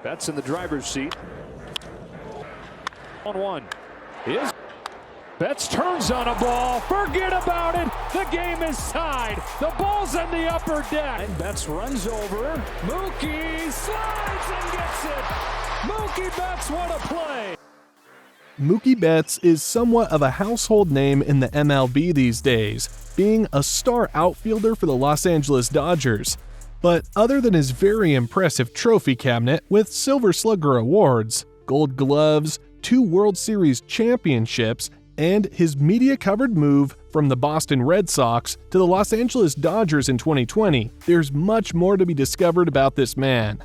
Betts in the driver's seat. 1-1. Betts turns on a ball. Forget about it. The game is tied. The ball's in the upper deck. And Betts runs over. Mookie slides and gets it. Mookie Betts, what a play. Mookie Betts is somewhat of a household name in the MLB these days, being a star outfielder for the Los Angeles Dodgers. But other than his very impressive trophy cabinet with Silver Slugger awards, Gold Gloves, 2 World Series championships, and his media-covered move from the Boston Red Sox to the Los Angeles Dodgers in 2020, there's much more to be discovered about this man.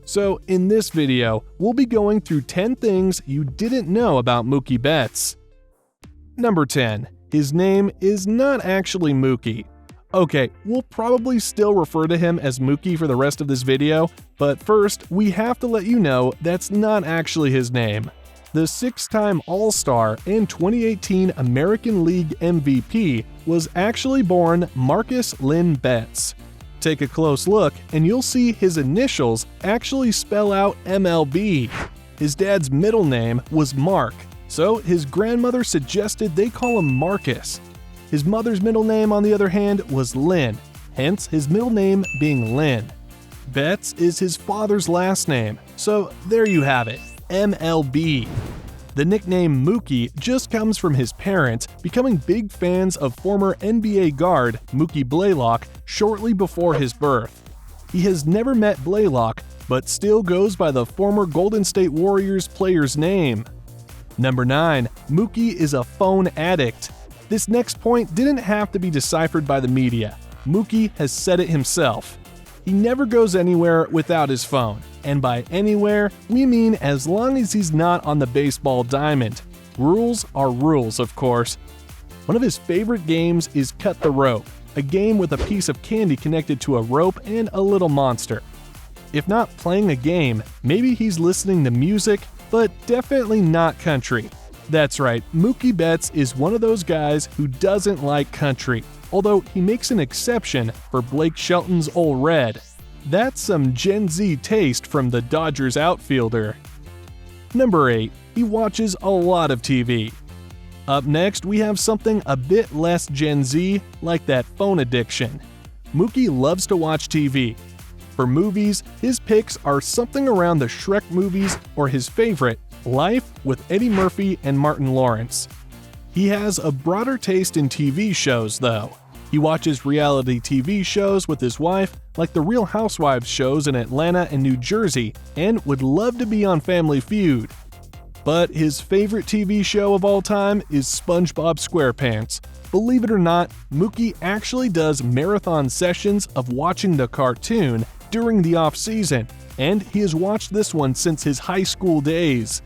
So in this video, we'll be going through 10 things you didn't know about Mookie Betts. Number 10. His name is not actually Mookie. Okay, we'll probably still refer to him as Mookie for the rest of this video, but first, we have to let you know that's not actually his name. The 6-time All-Star and 2018 American League MVP was actually born Marcus Lynn Betts. Take a close look and you'll see his initials actually spell out MLB. His dad's middle name was Mark, so his grandmother suggested they call him Marcus. His mother's middle name, on the other hand, was Lynn, hence his middle name being Lynn. Betts is his father's last name, so there you have it, MLB. The nickname Mookie just comes from his parents becoming big fans of former NBA guard Mookie Blaylock shortly before his birth. He has never met Blaylock, but still goes by the former Golden State Warriors player's name. Number 9. Mookie is a phone addict. This next point didn't have to be deciphered by the media. Mookie has said it himself. He never goes anywhere without his phone. And by anywhere, we mean as long as he's not on the baseball diamond. Rules are rules, of course. One of his favorite games is Cut the Rope, a game with a piece of candy connected to a rope and a little monster. If not playing a game, maybe he's listening to music, but definitely not country. That's right, Mookie Betts is one of those guys who doesn't like country, although he makes an exception for Blake Shelton's Ole Red. That's some Gen Z taste from the Dodgers outfielder. Number 8. He watches a lot of TV. Up next, we have something a bit less Gen Z, like that phone addiction. Mookie loves to watch TV. For movies, his picks are something around the Shrek movies or his favorite, Life with Eddie Murphy and Martin Lawrence. He has a broader taste in TV shows, though. He watches reality TV shows with his wife, like the Real Housewives shows in Atlanta and New Jersey, and would love to be on Family Feud. But his favorite TV show of all time is SpongeBob SquarePants. Believe it or not, Mookie actually does marathon sessions of watching the cartoon during the off-season, and he has watched this one since his high school days.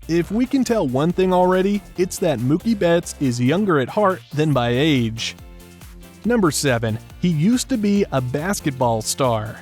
If we can tell one thing already, it's that Mookie Betts is younger at heart than by age. Number 7. He used to be a basketball star.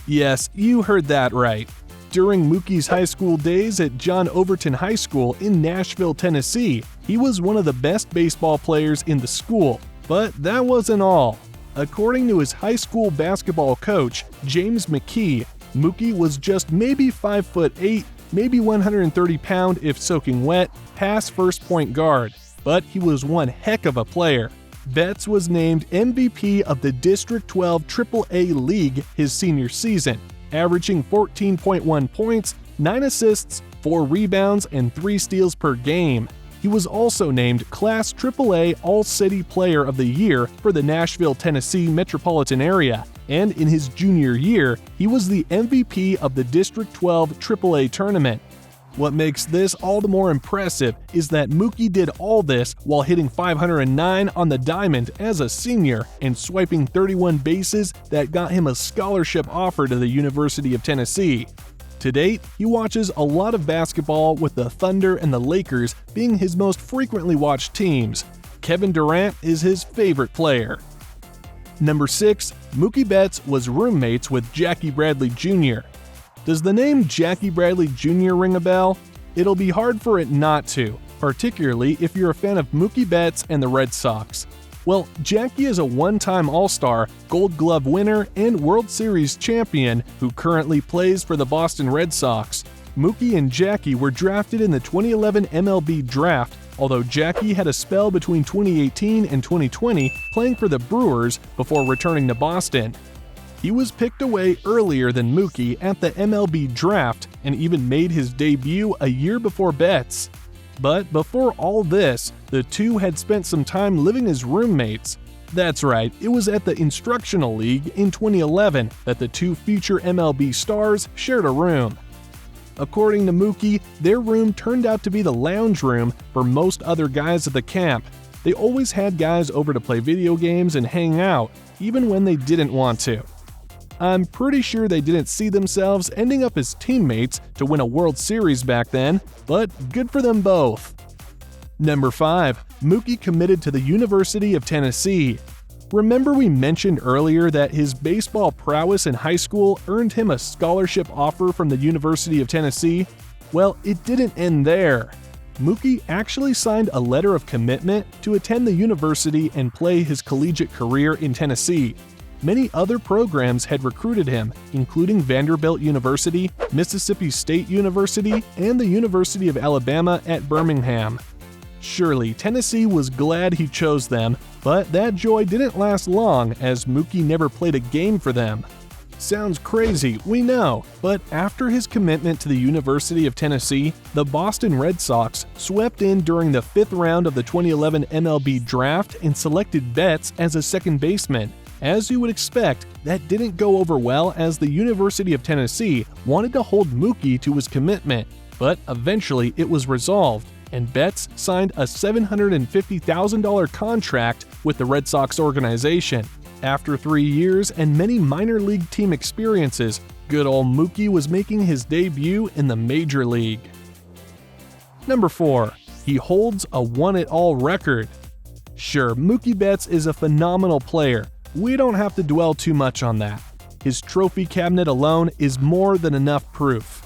Yes, you heard that right. During Mookie's high school days at John Overton High School in Nashville, Tennessee, he was one of the best baseball players in the school. But that wasn't all. According to his high school basketball coach, James McKee, Mookie was just maybe 5'8", maybe 130 pound if soaking wet, pass first point guard. But he was one heck of a player. Betts was named MVP of the District 12 AAA League his senior season, averaging 14.1 points, 9 assists, 4 rebounds, and 3 steals per game. He was also named Class AAA All-City Player of the Year for the Nashville, Tennessee metropolitan area, and in his junior year, he was the MVP of the District 12 AAA tournament. What makes this all the more impressive is that Mookie did all this while hitting .509 on the diamond as a senior and swiping 31 bases that got him a scholarship offer to the University of Tennessee. To date, he watches a lot of basketball, with the Thunder and the Lakers being his most frequently watched teams. Kevin Durant is his favorite player. Number 6. Mookie Betts was roommates with Jackie Bradley Jr. Does the name Jackie Bradley Jr. ring a bell? It'll be hard for it not to, particularly if you're a fan of Mookie Betts and the Red Sox. Well, Jackie is a one-time All-Star, Gold Glove winner, and World Series champion who currently plays for the Boston Red Sox. Mookie and Jackie were drafted in the 2011 MLB Draft, although Jackie had a spell between 2018 and 2020 playing for the Brewers before returning to Boston. He was picked away earlier than Mookie at the MLB Draft and even made his debut a year before Betts. But before all this, the two had spent some time living as roommates. That's right, it was at the Instructional League in 2011 that the two future MLB stars shared a room. According to Mookie, their room turned out to be the lounge room for most other guys at the camp. They always had guys over to play video games and hang out, even when they didn't want to. I'm pretty sure they didn't see themselves ending up as teammates to win a World Series back then, but good for them both. Number 5. Mookie committed to the University of Tennessee. Remember we mentioned earlier that his baseball prowess in high school earned him a scholarship offer from the University of Tennessee? Well, it didn't end there. Mookie actually signed a letter of commitment to attend the university and play his collegiate career in Tennessee. Many other programs had recruited him, including Vanderbilt University, Mississippi State University, and the University of Alabama at Birmingham. Surely, Tennessee was glad he chose them, but that joy didn't last long as Mookie never played a game for them. Sounds crazy, we know, but after his commitment to the University of Tennessee, the Boston Red Sox swept in during the 5th round of the 2011 MLB Draft and selected Betts as a second baseman. As you would expect, that didn't go over well as the University of Tennessee wanted to hold Mookie to his commitment, but eventually it was resolved, and Betts signed a $750,000 contract with the Red Sox organization. After 3 years and many minor league team experiences, good old Mookie was making his debut in the Major League. Number 4. He holds a won-it-all record. Sure, Mookie Betts is a phenomenal player. We don't have to dwell too much on that. His trophy cabinet alone is more than enough proof.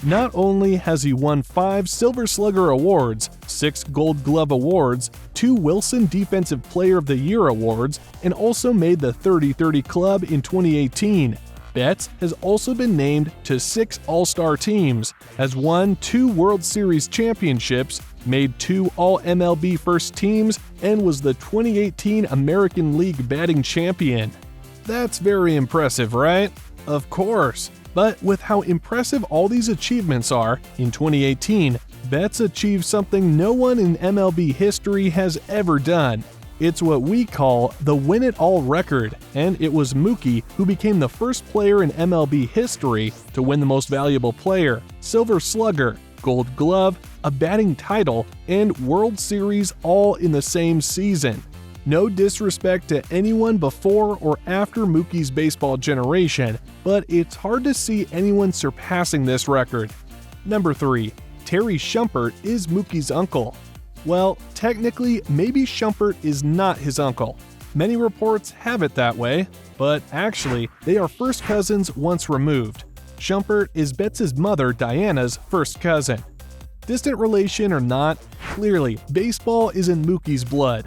Not only has he won 5 Silver Slugger Awards, 6 Gold Glove Awards, 2 Wilson Defensive Player of the Year Awards, and also made the 30-30 Club in 2018, Betts has also been named to 6 All-Star teams, has won 2 World Series championships, made 2 All-MLB first teams, and was the 2018 American League batting champion. That's very impressive, right? Of course. But with how impressive all these achievements are, in 2018, Betts achieved something no one in MLB history has ever done. It's what we call the win-it-all record, and it was Mookie who became the first player in MLB history to win the Most Valuable Player, Silver Slugger, Gold Glove, a batting title, and World Series all in the same season. No disrespect to anyone before or after Mookie's baseball generation, but it's hard to see anyone surpassing this record. Number 3. Terry Shumpert is Mookie's uncle. Well, technically, maybe Shumpert is not his uncle. Many reports have it that way, but actually, they are first cousins once removed. Shumpert is Betts' mother Diana's first cousin. Distant relation or not, clearly, baseball is in Mookie's blood.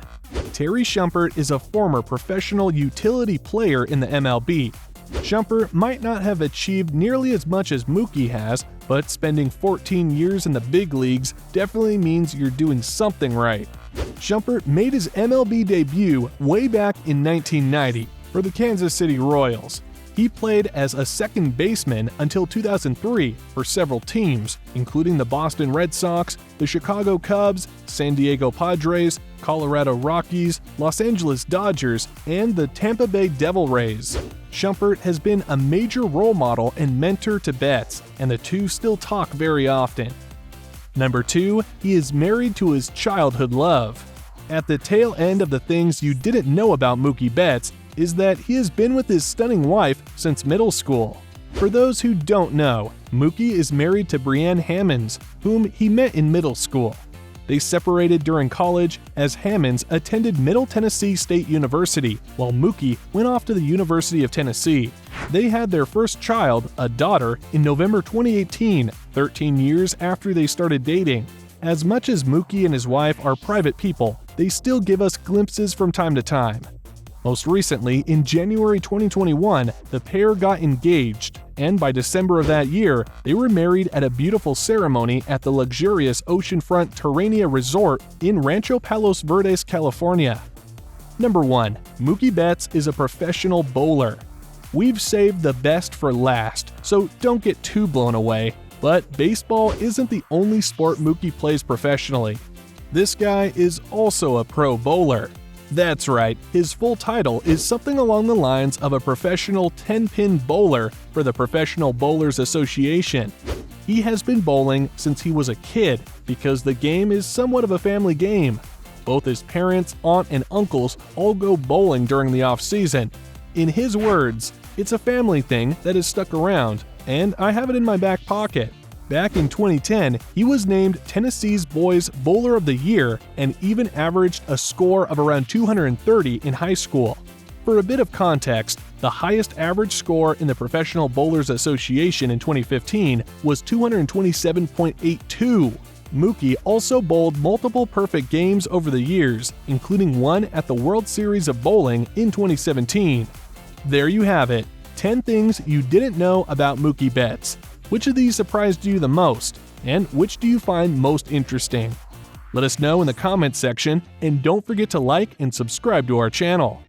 Terry Shumpert is a former professional utility player in the MLB. Shumpert might not have achieved nearly as much as Mookie has, but spending 14 years in the big leagues definitely means you're doing something right. Shumpert made his MLB debut way back in 1990 for the Kansas City Royals. He played as a second baseman until 2003 for several teams, including the Boston Red Sox, the Chicago Cubs, San Diego Padres, Colorado Rockies, Los Angeles Dodgers, and the Tampa Bay Devil Rays. Shumpert has been a major role model and mentor to Betts, and the two still talk very often. Number 2, he is married to his childhood love. At the tail end of the things you didn't know about Mookie Betts is that he has been with his stunning wife since middle school. For those who don't know, Mookie is married to Brianne Hammonds, whom he met in middle school. They separated during college as Hammonds attended Middle Tennessee State University, while Mookie went off to the University of Tennessee. They had their first child, a daughter, in November 2018, 13 years after they started dating. As much as Mookie and his wife are private people, they still give us glimpses from time to time. Most recently, in January 2021, the pair got engaged, and by December of that year, they were married at a beautiful ceremony at the luxurious oceanfront Terrania Resort in Rancho Palos Verdes, California. Number 1. Mookie Betts is a professional bowler. We've saved the best for last, so don't get too blown away, but baseball isn't the only sport Mookie plays professionally. This guy is also a pro bowler. That's right, his full title is something along the lines of a professional 10-pin bowler for the Professional Bowlers Association. He has been bowling since he was a kid because the game is somewhat of a family game. Both his parents, aunt, and uncles all go bowling during the off-season. In his words, "It's a family thing that has stuck around, and I have it in my back pocket." Back in 2010, he was named Tennessee's Boys Bowler of the Year and even averaged a score of around 230 in high school. For a bit of context, the highest average score in the Professional Bowlers Association in 2015 was 227.82. Mookie also bowled multiple perfect games over the years, including one at the World Series of Bowling in 2017. There you have it, 10 things you didn't know about Mookie Betts. Which of these surprised you the most, and which do you find most interesting? Let us know in the comments section, and don't forget to like and subscribe to our channel.